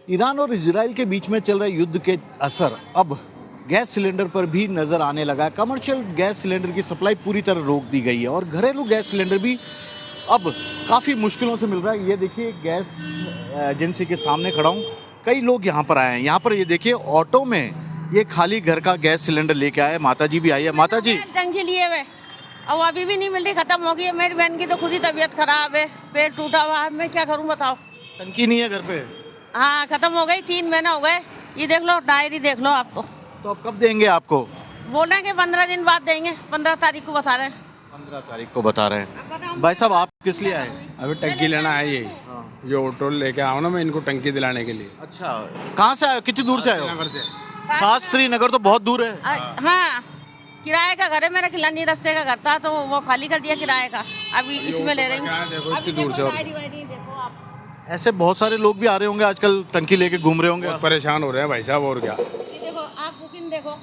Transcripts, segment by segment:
Iran और Israel के बीच में चल रहे युद्ध के असर अब गैस सिलेंडर पर भी नजर आने लगा है। कमर्शियल गैस सिलेंडर की सप्लाई पूरी तरह रोक दी गई है और घरेलू गैस सिलेंडर भी अब काफ़ी मुश्किलों से मिल रहा है। ये देखिए, गैस एजेंसी के सामने खड़ा हूँ, कई लोग यहाँ पर आए हैं। यहाँ पर ये देखिए, ऑटो में ये खाली घर का गैस सिलेंडर लेके आए। माता जी भी आई है। माता जी, टंकी लिए हुए अब अभी भी नहीं मिल रही, खत्म हो गई है। मेरी बहन की तो खुद ही तबीयत खराब है, पेट टूटा हुआ है, मैं क्या करूं बताओ। टंकी नहीं है घर पे? हाँ, खत्म हो गई, 3 महीने हो गए। ये देख लो, डायरी देख लो आप तो अब कब देंगे आपको? बोल रहे हैं कि 15 दिन बाद देंगे, 15 तारीख को बता रहे हैं। 15 तारीख को बता रहे हैं। भाई साहब, आप किस लिए आए? अभी टंकी लेना है ये ऑटो लेके आओ ना मैं इनको टंकी दिलाने के लिए। अच्छा, कहाँ से आए? कितनी दूर से आए हो? नगर से। शास्त्री नगर तो बहुत दूर है। हाँ, किराए का घर है मेरा, खिलानी रास्ते का घर था तो वो खाली कर दिया किराए का, अभी इसमें ले रही हूँ। देखो इतनी दूर से, देखो आप, ऐसे बहुत सारे लोग भी आ रहे होंगे आजकल, टंकी लेके घूम रहे होंगे। बहुत परेशान हो रहे हैं भाई साहब, और क्या। ये देखो आप, बुकिंग देखो,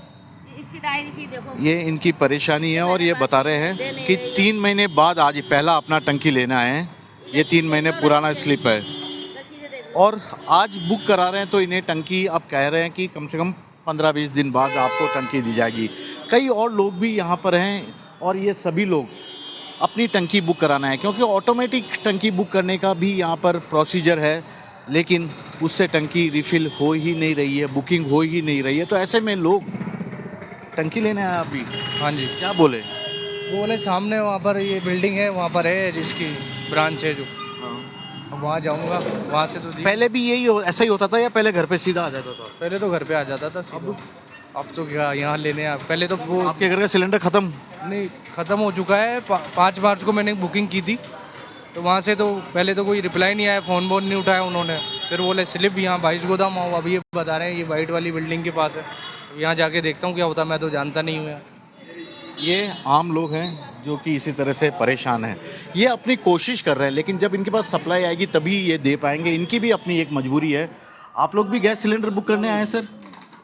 इसकी डायरी की देखो। ये इनकी परेशानी है और ये बता रहे हैं कि 3 महीने बाद आज पहला अपना टंकी लेना है। ये 3 महीने पुराना स्लिप है और आज बुक करा रहे हैं तो इन्हें टंकी अब कह रहे हैं कि कम से कम 15-20 दिन बाद आपको टंकी दी जाएगी। कई और लोग भी यहाँ पर हैं और ये सभी लोग अपनी टंकी बुक कराना है, क्योंकि ऑटोमेटिक टंकी बुक करने का भी यहाँ पर प्रोसीजर है, लेकिन उससे टंकी रिफ़िल हो ही नहीं रही है, बुकिंग हो ही नहीं रही है। तो ऐसे में लोग टंकी लेने आए अभी। हाँ जी, क्या बोले? बोले सामने वहाँ पर ये बिल्डिंग है, वहाँ पर है जिसकी ब्रांच है जो, अब वहाँ जाऊँगा। वहाँ से तो पहले भी ऐसा ही होता था या पहले घर पे सीधा आ जाता था? पहले तो घर पे आ जाता था सीधा। अब तो क्या यहाँ लेने पहले तो वो आपके घर का सिलेंडर ख़त्म? नहीं, ख़त्म हो चुका है। 5 मार्च को मैंने बुकिंग की थी, तो वहाँ से तो पहले तो कोई रिप्लाई नहीं आया, फ़ोन वोन नहीं उठाया उन्होंने। फिर बोले स्लिप यहाँ 22 गोदाम आओ, अभी ये बता रहे हैं ये वाइट वाली बिल्डिंग के पास है। यहाँ जाके देखता हूँ क्या होता है, मैं तो जानता नहीं हूँ। ये आम लोग हैं जो कि इसी तरह से परेशान हैं। ये अपनी कोशिश कर रहे हैं, लेकिन जब इनके पास सप्लाई आएगी तभी ये दे पाएंगे। इनकी भी अपनी एक मजबूरी है। आप लोग भी गैस सिलेंडर बुक करने आए हैं सर?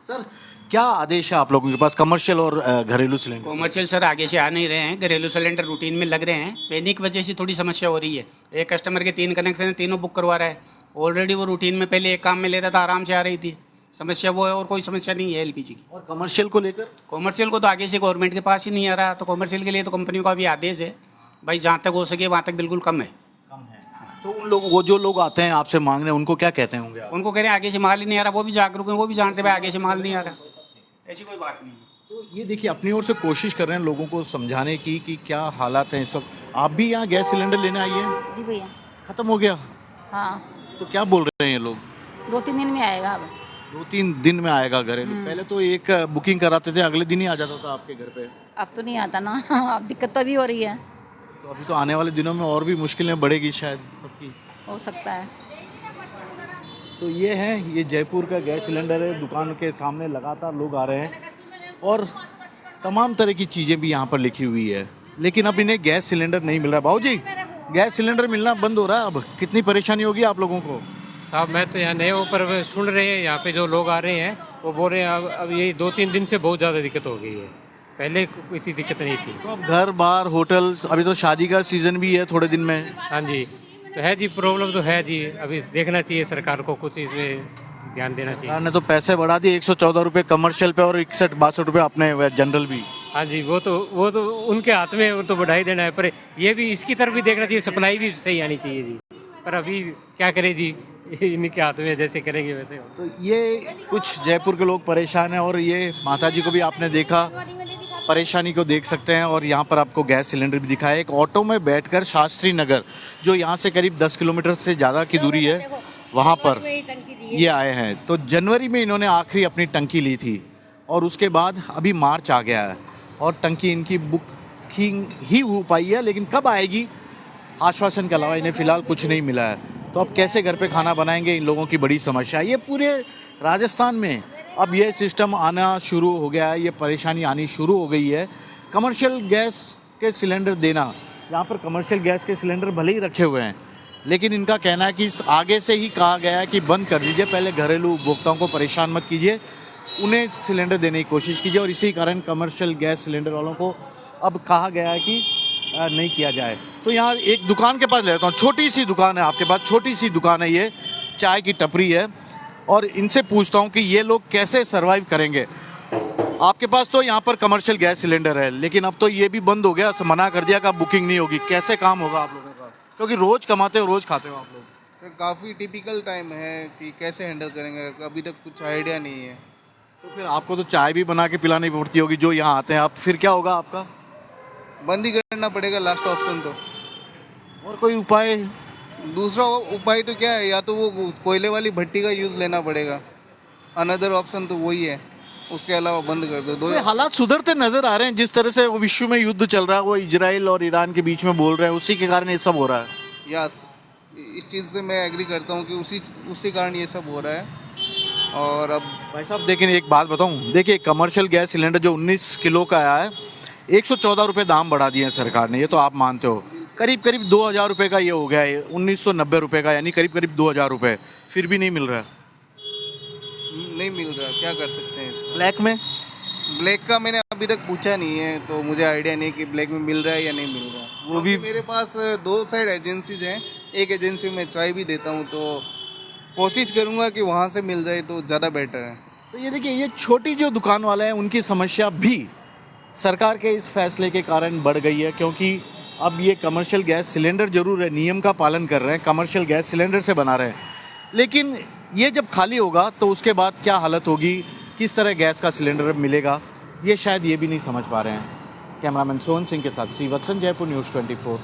सर, क्या आदेश है आप लोगों के पास कमर्शियल और घरेलू सिलेंडर? कॉमर्शियल सर आगे से आ नहीं रहे हैं, घरेलू सिलेंडर रूटीन में लग रहे हैं। पैनिक की वजह से थोड़ी समस्या हो रही है। एक कस्टमर के 3 कनेक्शन है, तीनों बुक करवा रहा है। ऑलरेडी वो रूटीन में पहले एक काम में ले रहा था, आराम से आ रही थी। समस्या वो है और कोई समस्या नहीं है एलपीजी की। और कमर्शियल को लेकर? कॉमर्शियल को तो आगे से गवर्नमेंट के पास ही नहीं आ रहा, तो कॉमर्शियल के लिए तो कंपनियों का भी आदेश है भाई, जहाँ तक हो सके वहाँ तक बिल्कुल कम है। तो उन लोग, वो जो लोग आते हैं आपसे मांगने, उनको क्या कहते होंगे आप? उनको कह रहे हैं आगे से माल ही नहीं आ रहा। वो भी जागरूक हैं, वो भी जानते भाई आगे से माल नहीं आ रहा, ऐसी कोई बात नहीं है। तो ये देखिए, अपनी ओर से कोशिश कर रहे हैं लोगों को समझाने की कि क्या हालात हैं इस वक्त। आप भी यहाँ गैस सिलेंडर लेने आई हैं? जी भैया। खत्म हो गया? हाँ, तो क्या बोल रहे हैं ये लोग? 2-3 दिन में आएगा। अब 2-3 दिन में आएगा घरेलू? पहले तो एक बुकिंग कराते थे, अगले दिन ही आ जाता था आपके घर पे। अब तो नहीं आता ना। अब दिक्कत तो अभी हो रही है। तो अभी तो आने वाले दिनों में और भी मुश्किलें बढ़ेगी शायद सबकी। हो सकता है। तो ये है, ये जयपुर का गैस सिलेंडर है। दुकान के सामने लगातार लोग आ रहे हैं और तमाम तरह की चीज़ें भी यहाँ पर लिखी हुई है, लेकिन अब इन्हें गैस सिलेंडर नहीं मिल रहा। भाऊजी, गैस सिलेंडर मिलना बंद हो रहा है, अब कितनी परेशानी होगी आप लोगों को? साहब मैं तो यहाँ नए ऊपर सुन रहे हैं, यहाँ पे जो लोग आ रहे हैं वो बोल रहे हैं अब ये 2-3 दिन से बहुत ज़्यादा दिक्कत हो गई है, पहले इतनी दिक्कत नहीं थी। तो अब घर बार होटल, अभी तो शादी का सीज़न भी है थोड़े दिन में। हाँ जी, तो है जी, प्रॉब्लम तो है जी। अभी देखना चाहिए सरकार को, कुछ इसमें ध्यान देना चाहिए। सरकार ने तो पैसे बढ़ा दिए, 114 रुपये कमर्शियल पे और 61-62 रुपये अपने जनरल भी। हाँ जी, वो तो उनके हाथ में, वो तो बढ़ाई देना है, पर ये भी इसकी तरफ भी देखना चाहिए, सप्लाई भी सही आनी चाहिए जी। पर अभी क्या करें जी, इनके हाथ में, जैसे करेंगे वैसे हो। तो ये कुछ जयपुर के लोग परेशान हैं और ये माता जी को भी आपने देखा, परेशानी को देख सकते हैं। और यहाँ पर आपको गैस सिलेंडर भी दिखाया। एक ऑटो में बैठकर शास्त्री नगर, जो यहाँ से करीब 10 किलोमीटर से ज़्यादा की दूरी है, वहाँ पर ये आए हैं। तो जनवरी में इन्होंने आखिरी अपनी टंकी ली थी और उसके बाद अभी मार्च आ गया है और टंकी इनकी बुकिंग ही हो पाई है, लेकिन कब आएगी आश्वासन के अलावा इन्हें फ़िलहाल कुछ नहीं मिला है। तो अब कैसे घर पे खाना बनाएंगे, इन लोगों की बड़ी समस्या है। ये पूरे राजस्थान में अब ये सिस्टम आना शुरू हो गया है, ये परेशानी आनी शुरू हो गई है। कमर्शियल गैस के सिलेंडर देना, यहाँ पर कमर्शियल गैस के सिलेंडर भले ही रखे हुए हैं, लेकिन इनका कहना है कि इस आगे से ही कहा गया है कि बंद कर दीजिए, पहले घरेलू उपभोक्ताओं को परेशान मत कीजिए, उन्हें सिलेंडर देने की कोशिश कीजिए। और इसी कारण कमर्शियल गैस सिलेंडर वालों को अब कहा गया है कि नहीं किया जाए। तो यहाँ एक दुकान के पास ले जाता हूँ, छोटी सी दुकान है आपके पास, छोटी सी दुकान है, ये चाय की टपरी है। और इनसे पूछता हूँ कि ये लोग कैसे सर्वाइव करेंगे। आपके पास तो यहाँ पर कमर्शियल गैस सिलेंडर है, लेकिन अब तो ये भी बंद हो गया, मना कर दिया कि अब बुकिंग नहीं होगी। कैसे काम होगा आप लोगों का, क्योंकि रोज कमाते हो रोज खाते हो आप लोग। सर काफ़ी टिपिकल टाइम है कि कैसे हैंडल करेंगे, अभी तक कुछ आइडिया नहीं है। तो फिर आपको तो चाय भी बना के पिलानी पड़ती होगी जो यहाँ आते हैं आप, फिर क्या होगा आपका? बंद ही करना पड़ेगा लास्ट ऑप्शन तो। और कोई उपाय? दूसरा उपाय तो क्या है, या तो वो कोयले वाली भट्टी का यूज़ लेना पड़ेगा, अनदर ऑप्शन तो वही है, उसके अलावा बंद कर दो। ये हालात सुधरते नजर आ रहे हैं, जिस तरह से वो विश्व में युद्ध चल रहा है, वो इजराइल और ईरान के बीच में बोल रहे हैं, उसी के कारण ये सब हो रहा है। यस, इस चीज़ से मैं एग्री करता हूँ कि उसी कारण ये सब हो रहा है। और अब भाई साहब देखिए, एक बात बताऊं, देखिए कमर्शियल गैस सिलेंडर जो 19 किलो का आया है, 114 रुपये दाम बढ़ा दिए हैं सरकार ने, ये तो आप मानते हो। करीब करीब 2000 रुपये का ये हो गया है, 1990 रुपये का, यानी करीब करीब 2000 रुपये, फिर भी नहीं मिल रहा है। नहीं मिल रहा, क्या कर सकते हैं इसका? ब्लैक में? ब्लैक का मैंने अभी तक पूछा नहीं है, तो मुझे आइडिया नहीं कि ब्लैक में मिल रहा है या नहीं मिल रहा है। वो भी मेरे पास 2 साइड एजेंसीज हैं, एक एजेंसी में चाय भी देता हूँ, तो कोशिश करूँगा कि वहाँ से मिल जाए तो ज़्यादा बेटर है। तो ये देखिए, ये छोटी जो दुकान वाले हैं उनकी समस्या भी सरकार के इस फैसले के कारण बढ़ गई है, क्योंकि अब ये कमर्शियल गैस सिलेंडर जरूर है, नियम का पालन कर रहे हैं, कमर्शियल गैस सिलेंडर से बना रहे हैं, लेकिन ये जब खाली होगा तो उसके बाद क्या हालत होगी, किस तरह गैस का सिलेंडर मिलेगा, ये शायद ये भी नहीं समझ पा रहे हैं। कैमरामैन सोहन सिंह के साथ श्रीवत्सन, जयपुर न्यूज़ 24।